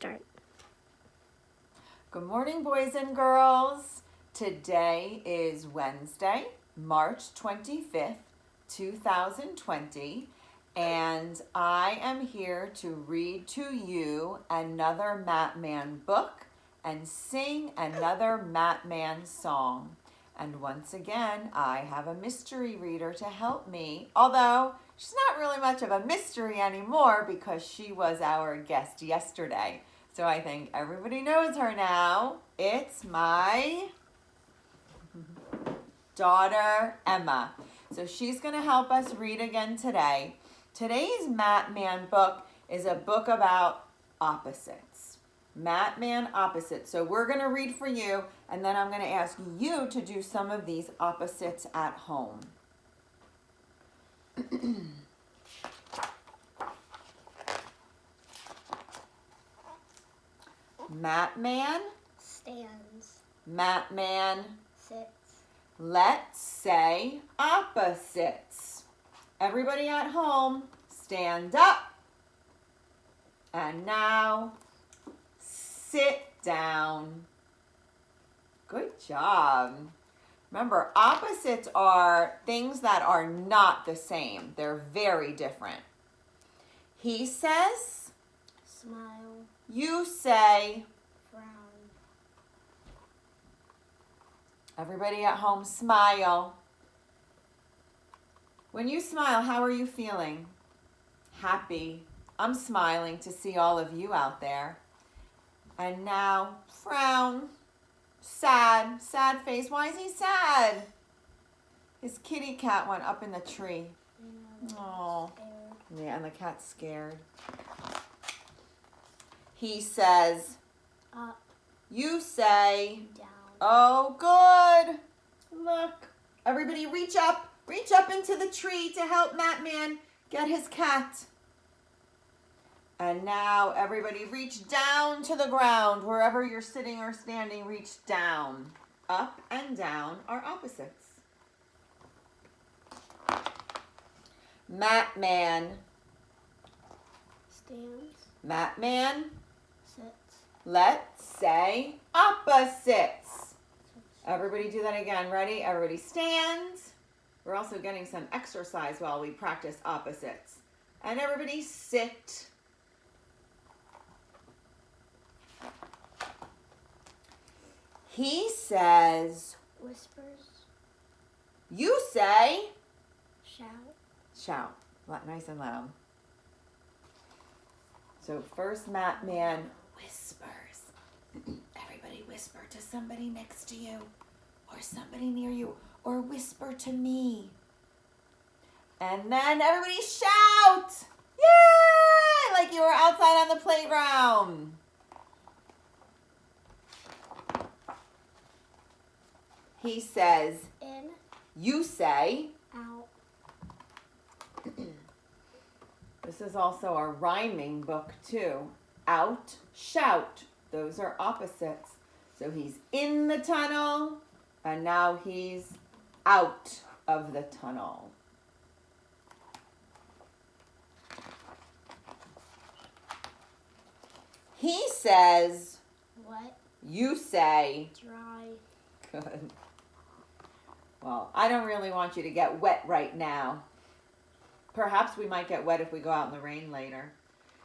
Start. Good morning, boys and girls. Today is Wednesday, March 25th, 2020, and I am here to read to you another Matman book and sing another Matman song. And once again, I have a mystery reader to help me, although she's not really much of a mystery anymore because she was our guest yesterday. So I think everybody knows her now. It's my daughter, Emma. So she's going to help us read again today. Today's Matman book is a book about opposites. Matman opposites. So we're going to read for you, and then I'm going to ask you to do some of these opposites at home. Matman Stands. Matman Sits. Let's say opposites. Everybody at home, stand up. And now, sit down. Good job. Remember, opposites are things that are not the same. They're very different. He says, Smile. you say. Frown. Everybody at home, smile. When you smile, how are you feeling? Happy. I'm smiling to see all of you out there. And now, frown. Sad. Sad face. Why is he sad? His kitty cat went up in the tree. Oh. Yeah, and the cat's scared. He says, Up. you say. Down. Oh, good. Look. Everybody reach up. Reach up into the tree to help Matman get his cat. And now everybody reach down to the ground. Wherever you're sitting or standing, reach down. Up and down are opposites. Matman. Stands. Matman. Sits. Let's say opposites. Everybody do that again. Ready? Everybody stands. We're also getting some exercise while we practice opposites. And everybody sit. He says, Whispers. you say. Shout. Shout. Nice and loud. So first Matman whispers. Everybody whisper to somebody next to you or somebody near you or whisper to me. And then everybody shout. Yay! Like you were outside on the playground. He says, In. you say. Out. This is also a rhyming book too. Out, shout. Those are opposites. So he's in the tunnel and now he's out of the tunnel. He says, Wet. you say. Dry. Good. Well, I don't really want you to get wet right now. Perhaps we might get wet if we go out in the rain later.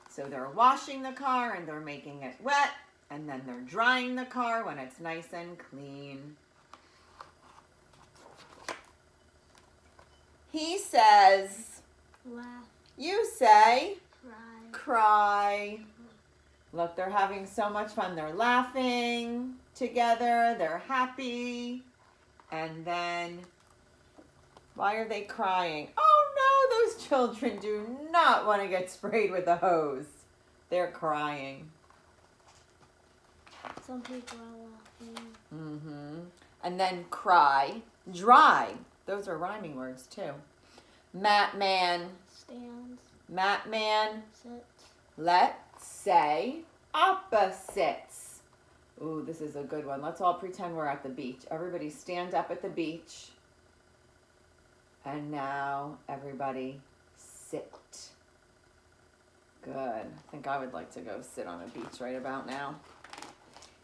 So they're washing the car and they're making it wet. And then they're drying the car when it's nice and clean. He says, Laugh. you say. Cry. Cry. Look, they're having so much fun. They're laughing together. They're happy. And then, why are they crying? Oh no, those children do not want to get sprayed with a hose. They're crying. Some people are laughing. And then cry. Dry. Those are rhyming words too. Matman. Stands. Matman. Sits. Let's say opposites. Ooh, this is a good one. Let's all pretend we're at the beach. Everybody stand up at the beach. And now everybody sit. Good. I think I would like to go sit on a beach right about now.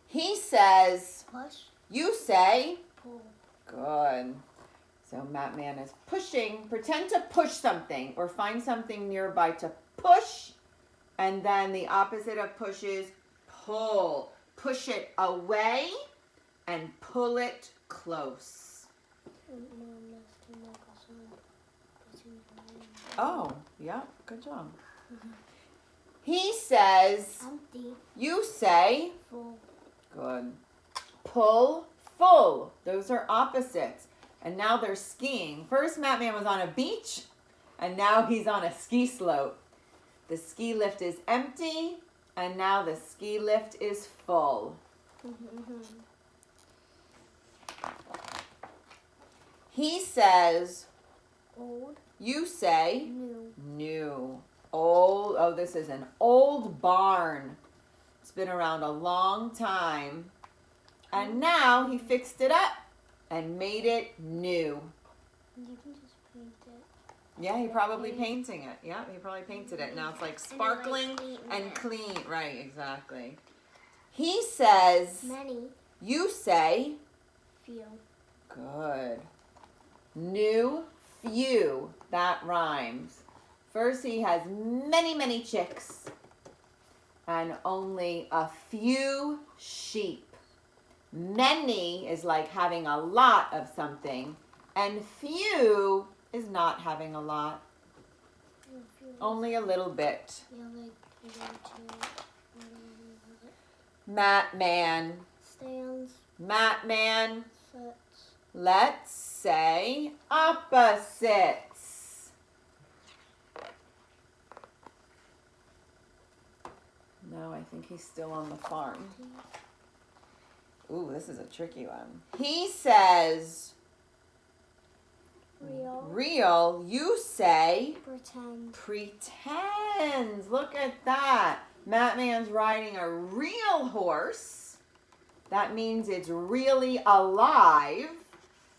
He says, Push. you say, Pull. good. So Matt Man is pushing. Pretend to push something or find something nearby to push. And then the opposite of push is pull. Push it away and pull it close. Oh, yeah, good job. He says, Empty. you say, Full. good. Pull, full. Those are opposites. And now they're skiing. First, Matt Man was on a beach, and now he's on a ski slope. The ski lift is empty, and now the ski lift is full. He says, Old. you say, New. new. Old, oh, this is an old barn. It's been around a long time. And now he fixed it up and made it new. You can just paint it. Yeah, he probably painting it. Yeah, he probably painted it. Now it's like sparkling and clean. Right, exactly. He says, Many. you say, Few. good. New, few. That rhymes. First, he has many, many chicks and only a few sheep. Many is like having a lot of something, and few is not having a lot. Only a little bit. Yeah, like you go to Matt Man. stands, Matt Man. sets. Let's say opposites. No, I think he's still on the farm. Ooh, this is a tricky one. He says, Real. real. You say, Pretend. pretends. Look at that. Matt Man's riding a real horse. That means it's really alive.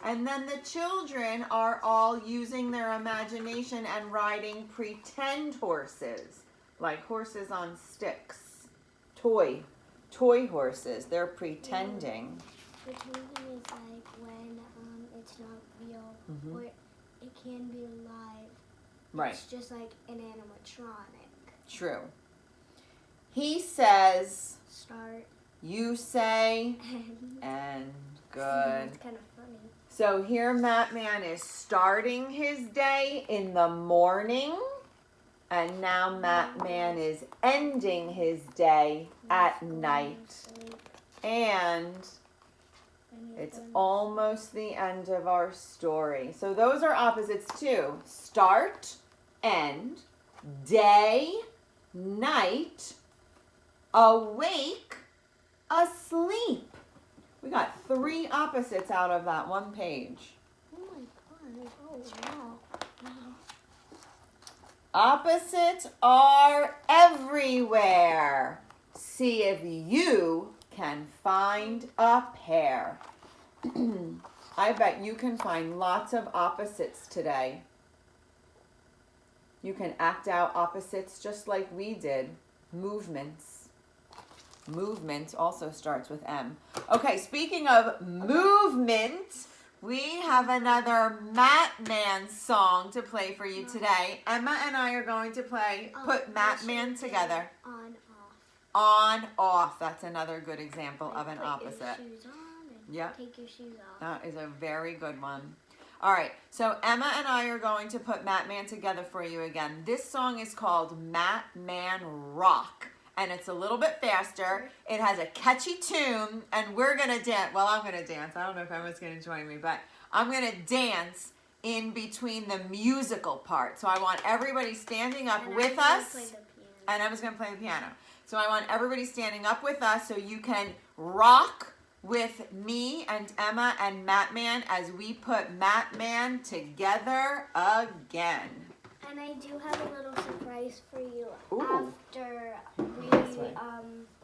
And then the children are all using their imagination and riding pretend horses, like horses on sticks. Toy horses. They're pretending. Pretending is like when it's not real or it can be alive. Right. It's just like an animatronic. True. He says, Start. you say, And and good. it's kind of funny. So here Matt Man is starting his day in the morning, and now Matt Man is ending his day at night. And it's almost the end of our story. So those are opposites too. Start, end, day, night, awake, asleep. We got 3 opposites out of that one page. Oh my god. Oh wow. Opposites are everywhere. See if you can find a pair. I bet you can find lots of opposites today. You can act out opposites just like we did. Movements. Movement also starts with M. Okay, speaking of movement, we have another Matt Man song to play for you today. Emma and I are going to put Matt Man together. On, off. On, off. That's another good example of an Put opposite. your shoes on and Yep. take your shoes off. That is a very good one. All right, so Emma and I are going to put Matt Man together for you again. This song is called Matt Man Rock, and it's a little bit faster. It has a catchy tune, and we're going to dance. Well, I'm going to dance. I don't know if Emma's going to join me, but I'm going to dance in between the musical part. So I want everybody standing up And with I'm gonna us, play the piano. and Emma's going to play the piano. So I want everybody standing up with us so you can rock with me and Emma and Matt Man as we put Matt Man together again. And I do have a little surprise for you Ooh. after This way.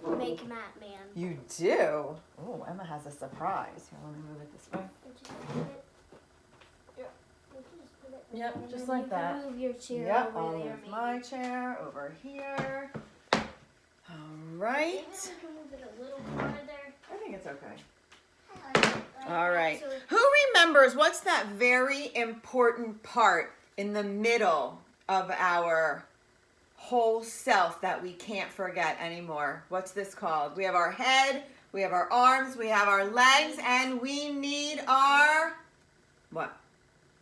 we make Matt Man. You do? Oh, Emma has a surprise. Here, let me move it this way. We just put it. Yeah, we can just put it Yep, And just then like you that. can move your chair Yep, over I'll there. move maybe. my chair over here. All Maybe right. we can move it a little farther. I think it's okay. Like All that, right. so it- Who remembers what's that very important part in the middle of our whole self that we can't forget anymore? What's this called? We have our head, we have our arms, we have our legs, and we need our what?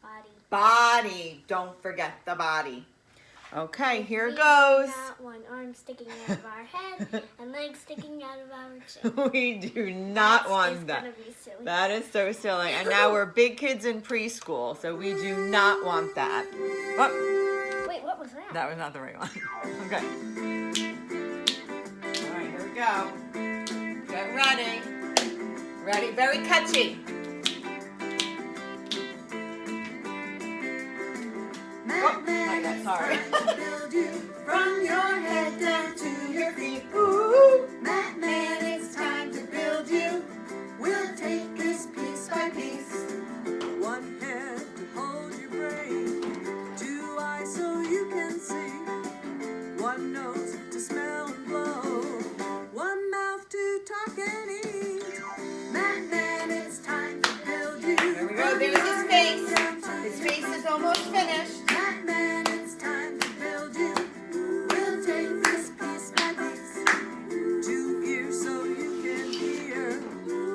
Body. Body. Don't forget the body. Okay, here We goes. do not want arms sticking out of our head and legs sticking out of our chin. We do not That's want just that. gonna be silly. That is so silly. And now we're big kids in preschool, so we do not want that. Oh, Wait, what was that? that was not the right one. Okay. All right, here we go. Get ready. Ready? Very catchy. Oh, not yet, sorry. From your head down to your feet. Ooh, Man, it's time to build you. We'll take this piece by piece. One head to hold your brain, 2 eyes so you can see, 1 nose to smell and blow, 1 mouth to talk and eat. Man, it's time to build you. There we go. There's his face. His face is almost finished. Man, it's time to build you. We'll take this piece by piece. 2 ears so you can hear,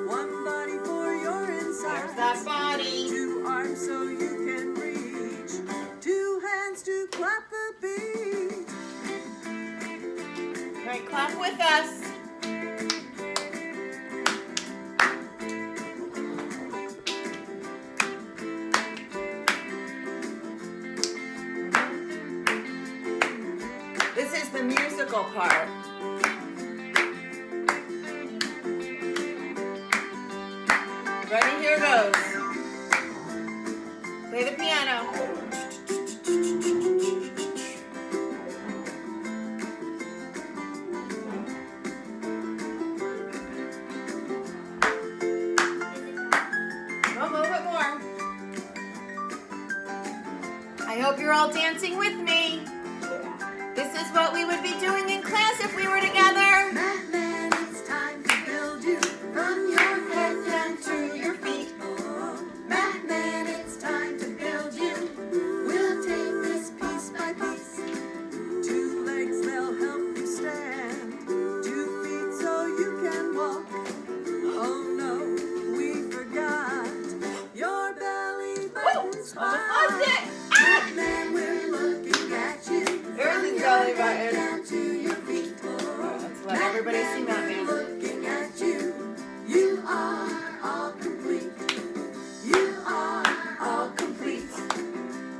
1 body for your inside. There's that body. 2 arms so you can reach, 2 hands to clap the beat. All right, clap with us. This is the musical part. Ready? Here goes. Play the piano. Oh, move it more. I hope you're all dancing with me. This is what we would be doing in class if we were together. Man, it's time to build you from your head down to your feet. Man, it's time to build you. We'll take this piece by piece. 2 legs, they'll help you stand. 2 feet so you can walk. Oh no, we forgot your belly button spot. Almost lost it. Ah! Man, we're looking at you. There's his From belly your head button. down to your feet. Let's let everybody see that man. Looking at you, you are all complete. You are all complete.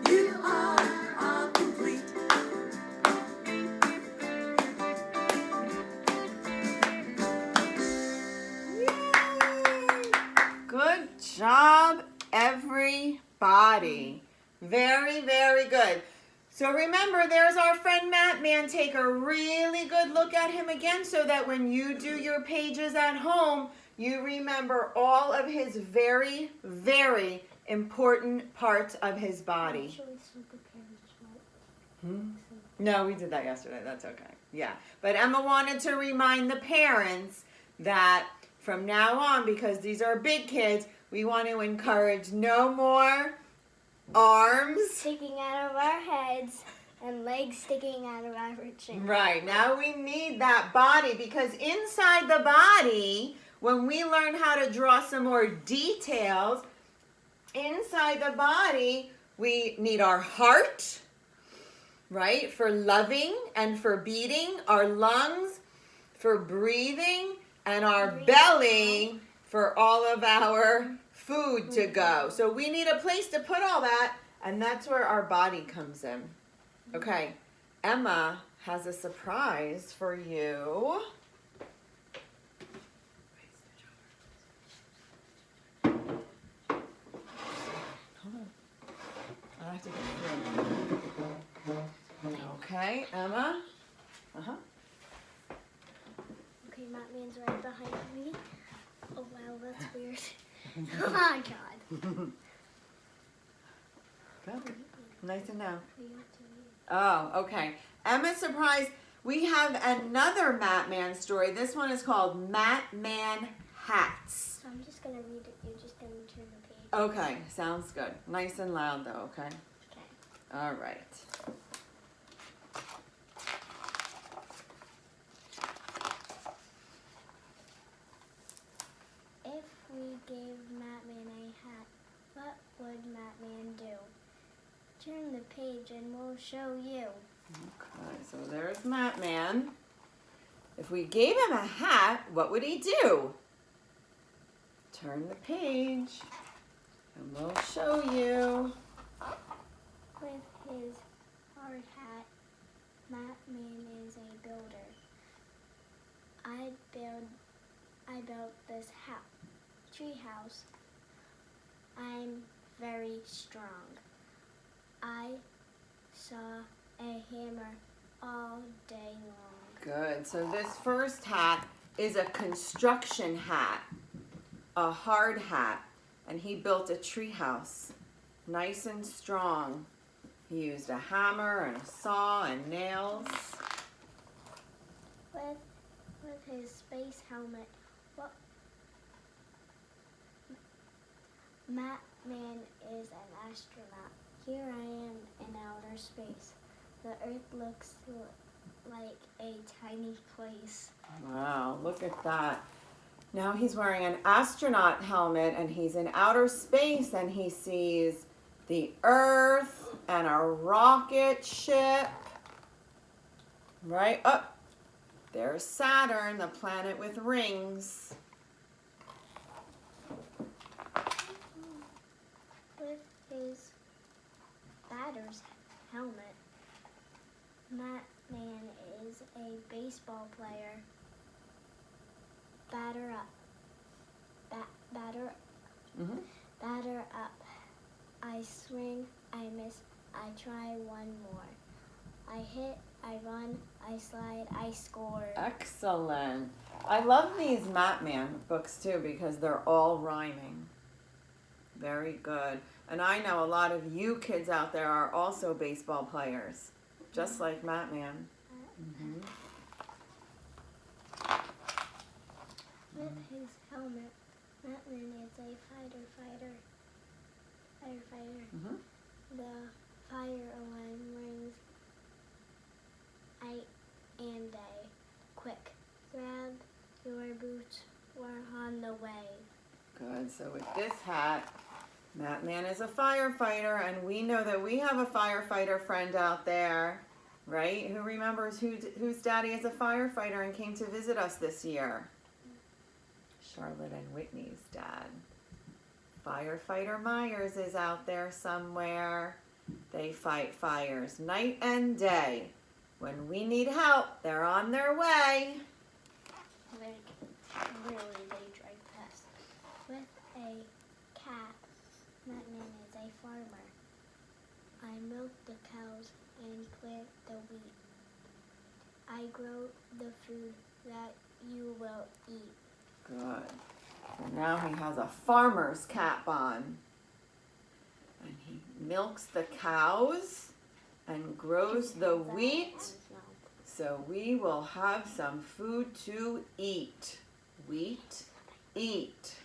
You are all complete. Good job, everybody. Very, very good. So remember, there's our friend Matt Man. Take a really good look at him again so that when you do your pages at home, you remember all of his very, very important parts of his body. Actually, some preparing sweat. No, we did that yesterday. That's okay. Yeah. But Emma wanted to remind the parents that from now on, because these are big kids, we want to encourage no more arms. Sticking out of our heads and legs sticking out of our chin. Right. Now we need that body because inside the body, when we learn how to draw some more details, inside the body, we need our heart, right, for loving and for beating, our lungs for breathing, and our belly for all of our food to go. So we need a place to put all that, and that's where our body comes in. Okay, Emma has a surprise for you. Hold on. I have to get through. Okay, Emma. Uh-huh. Okay, Matt Man's right behind me. Oh wow, that's weird. Oh my god. Good. Nice to know. for you to read. Oh, okay. Emma's surprised. We have another Matman story. This one is called Matman Hats. So I'm just gonna read it. You're just gonna turn the page. Okay, sounds good. Nice and loud though, okay? Okay. All right. If we gave Matman a hat, what would Matman do? Turn the page and we'll show you. Okay, so there's Matman. If we gave him a hat, what would he do? Turn the page and we'll show you. With his hard hat, Matman is a builder. I built this tree house. I'm very strong. I saw a hammer all day long. Good. So this first hat is a construction hat, a hard hat, and he built a tree house, nice and strong. He used a hammer and a saw and nails. With his space helmet, Matman is an astronaut. Here I am in outer space. The Earth looks like a tiny place. Wow, look at that. Now he's wearing an astronaut helmet and he's in outer space and he sees the Earth and a rocket ship. Right up. There's Saturn, the planet with rings. With his batter's helmet, Matman is a baseball player. Batter up. Mm-hmm. Batter up. I swing, I miss, I try one more. I hit, I run, I slide, I score. Excellent. I love these Matman books too because they're all rhyming. Very good. And I know a lot of you kids out there are also baseball players, just like Matman. Mm-hmm. With his helmet, Matman is a firefighter. Mm-hmm. The fire alarm rings. And quick, grab your boots. We're on the way. Good. So with this hat, Matman is a firefighter, and we know that we have a firefighter friend out there, right? Who remembers whose daddy is a firefighter and came to visit us this year? Charlotte and Whitney's dad. Firefighter Myers is out there somewhere. They fight fires night and day. When we need help, they're on their way. Really, they drive fast. With a cat, Matman is a farmer. I milk the cows and plant the wheat. I grow the food that you will eat. Good. And now he has a farmer's cap on. And he milks the cows and grows the wheat. So we will have some food to eat. Wheat, eat.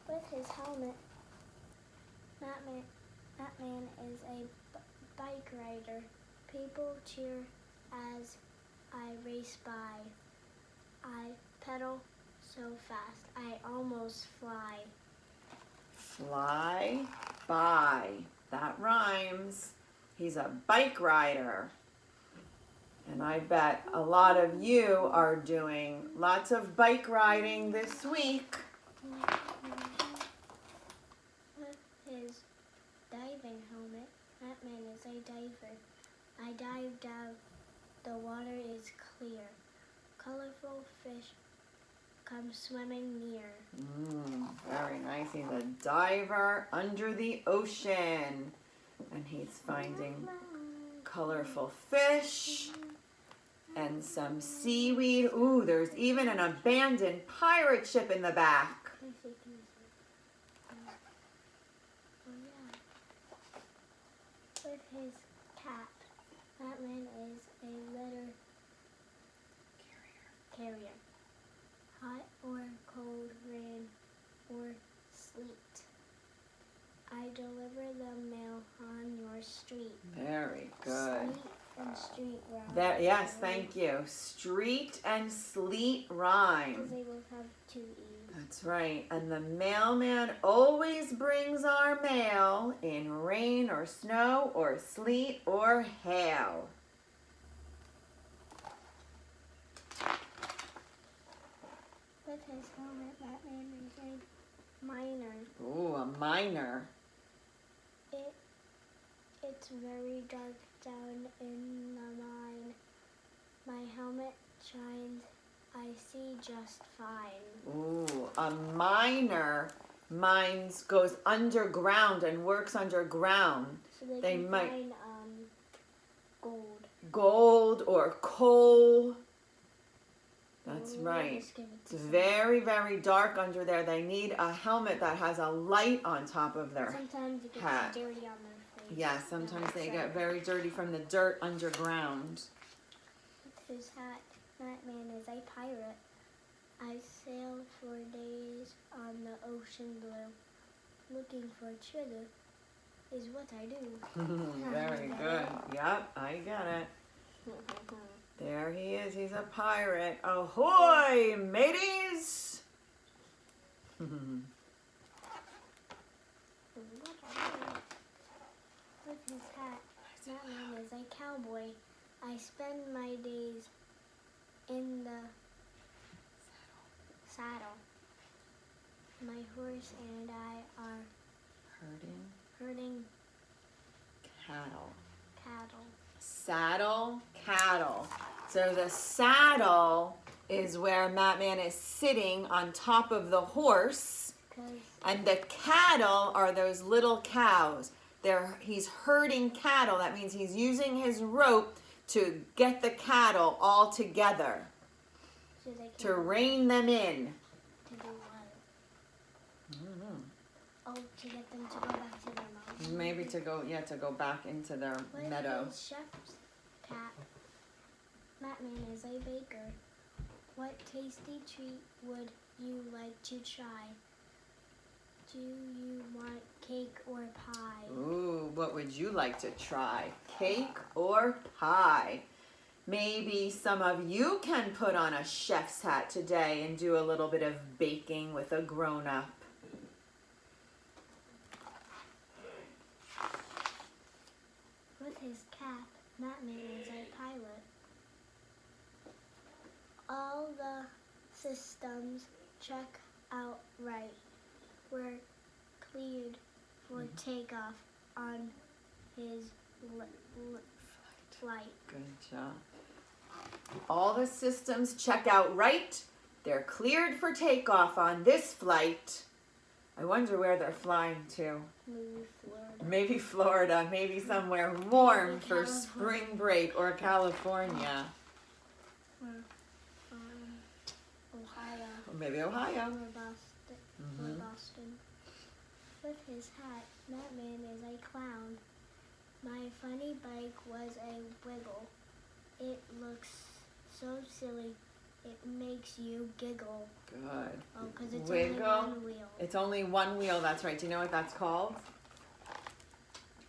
With his helmet, Matman is a bike rider. People cheer as I race by. I pedal so fast, I almost fly. Fly by. That rhymes. He's a bike rider. And I bet a lot of you are doing lots of bike riding this week. With his diving helmet, Matman is a diver. I dive down. The water is clear. Colorful fish come swimming near. Very nice. He's a diver under the ocean. And he's finding colorful fish and some seaweed. Ooh, there's even an abandoned pirate ship in the back. his cap, Batman is a letter carrier. Hot or cold, rain or sleet. I deliver the mail on your street. Very good. Sleet and street rhyme. That, yes, thank you. Street and sleet rhyme. Because they both have two E's. That's right. And the mailman always brings our mail in rain or snow or sleet or hail. With his helmet, Batman is a miner. Ooh, a miner. It's very dark down in the mine. My helmet shines. I see just fine. Ooh, a miner goes underground and works underground. So they They can might- find gold. Gold or coal. That's Ooh, right. just give it It's to someone. very, very dark under there. They need a helmet that has a light on top of their Sometimes it gets hat. dirty on their face. Yeah, sometimes they So, get very dirty from the dirt underground. With his hat, Batman is a pirate. I sail for days on the ocean blue. Looking for treasure is what I do. Very good. Yep, I get it. There he is. He's a pirate. Ahoy, mateys! With his hat, Batman is a cowboy. I spend my days in the saddle. My horse and I are herding Cattle. cattle. Saddle, cattle. So the saddle is where Batman is sitting on top of the horse, 'Cause and the cattle are those little cows. He's herding cattle. That means he's using his rope to get the cattle all together, so they can to rein them in. to do what? Oh, to get them to go back to their moms. Maybe to go back into their With meadow. his chef's cap, Batman is a baker. What tasty treat would you like to try? Do you want cake or pie? Ooh, what would you like to try? Cake or pie? Maybe some of you can put on a chef's hat today and do a little bit of baking with a grown-up. With his cap, Batman is a pilot. All the systems check out right. We're cleared for takeoff on his flight. Good job. All the systems check out right. They're cleared for takeoff on this flight. I wonder where they're flying to. Maybe Florida. Maybe Florida, maybe somewhere warm Maybe for California. spring break, or California. Or Ohio. Or maybe Ohio. Or Boston. Or Boston. With his hat, Batman is a clown. My funny bike was a wiggle. It looks so silly. It makes you giggle. Good. Oh, because it's Wiggle. only one wheel. It's only one wheel, that's right. Do you know what that's called?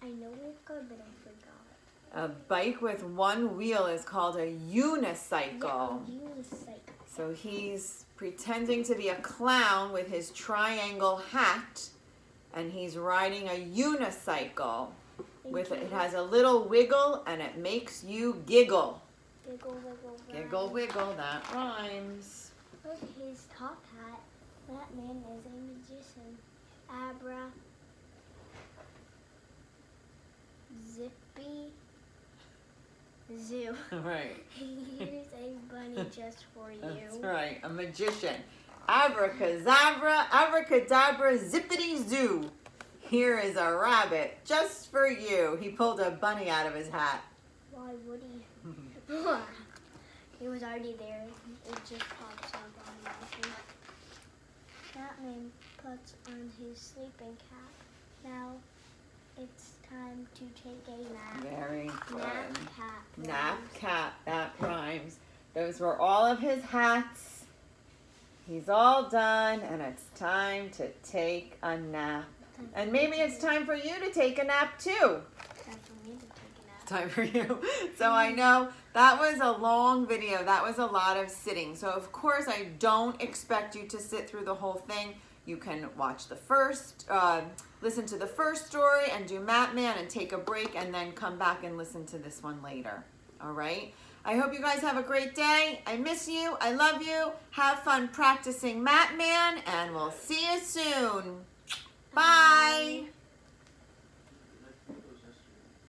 I know it's good, but I forgot. A bike with one wheel is called a unicycle. Yeah, unicycle. So he's pretending to be a clown with his triangle hat, and he's riding a unicycle. It has a little wiggle, and it makes you giggle. Giggle, wiggle, Giggle, rhyme. wiggle, that rhymes. With his top hat, Batman is a magician. Abra, zippy, zoo. Right. Here's a bunny just for you. That's right, a magician. Abracadabra, abracadabra, zippity zoo. Here is a rabbit just for you. He pulled a bunny out of his hat. Why would he? He was already there. It just pops up on him. Batman puts on his sleeping cap. Now it's time to take a nap. Very good. Nap cat. Nap cat, that rhymes. Those were all of his hats. He's all done, and it's time to take a nap. And maybe it's time for you to take a nap too. Time for me to take a nap. Time for you. So I know that was a long video. That was a lot of sitting. So of course I don't expect you to sit through the whole thing. You can watch the first, listen to the first story and do Map Man and take a break and then come back and listen to this one later. All right? I hope you guys have a great day. I miss you. I love you. Have fun practicing Map Man, and we'll see you soon. Bye.